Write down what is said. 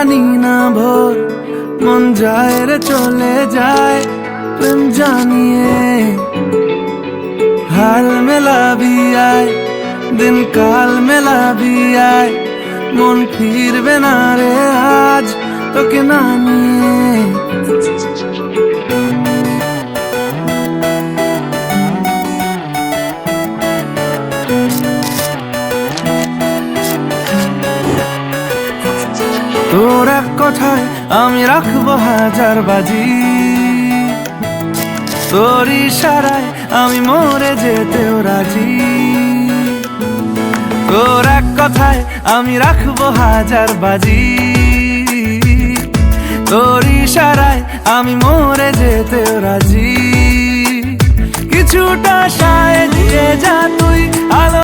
জানি না ভোর মন যায় রে চলে যায় প্রেম জানিয়ে। हाल मिला भी आए दिन काल मिला भी आए मन फिर बिना रे आज तो के नानिए। তোর এক কথায় আমি রাখবো হাজার বাজি, তোর ইশারায় আমি মরে যেতেও রাজি। তোর এক কথায় আমি রাখবো হাজার বাজি, তোর ইশারায় আমি মরে যেতেও রাজি। কিছুটা সায় দিয়ে যা তুই আলো